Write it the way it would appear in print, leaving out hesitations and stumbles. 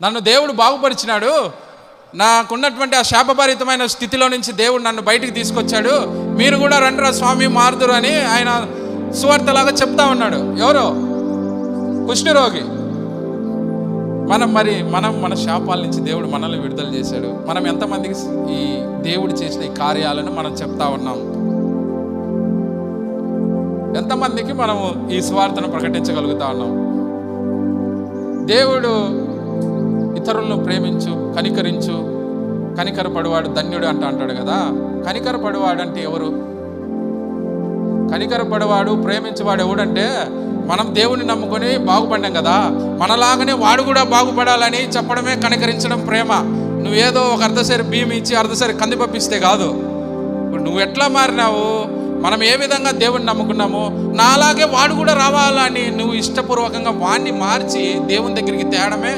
నన్ను దేవుడు బాగుపరిచినాడు, నాకున్నటువంటి ఆ శాపభరితమైన స్థితిలో నుంచి దేవుడు నన్ను బయటికి తీసుకొచ్చాడు, మీరు కూడా రండిరా స్వామి మారుదురు అని ఆయన సువార్తలాగా చెప్తా ఉన్నాడు. ఎవరో కుష్ఠరోగి. మనం మన శాపాల నుంచి దేవుడు మనల్ని విడుదల చేశాడు. మనం ఎంతమందికి ఈ దేవుడు చేసిన ఈ కార్యాలను మనం చెప్తా ఉన్నాం? ఎంతమందికి మనము ఈ సువార్తను ప్రకటించగలుగుతా ఉన్నాం? దేవుడు ఇతరులను ప్రేమించు, కనికరించు, కనికరపడువాడు ధన్యుడు అంటాడు కదా. కనికరపడువాడు అంటే ఎవరు? కనికరపడువాడు, ప్రేమించేవాడు ఎవడంటే, మనం దేవుని నమ్ముకొని బాగుపడ్డాం కదా, మనలాగానే వాడు కూడా బాగుపడాలని చెప్పడమే కనికరించడం, ప్రేమ. నువ్వేదో ఒక అర్ధసరి బియ్యం ఇచ్చి అర్ధసరి కందిపప్పిస్తే కాదు. ఇప్పుడు నువ్వు ఎట్లా మారినావు, మనం ఏ విధంగా దేవుని నమ్ముకున్నామో నాలాగే వాడు కూడా రావాలని నువ్వు ఇష్టపూర్వకంగా వాడిని మార్చి దేవుని దగ్గరికి తేడమే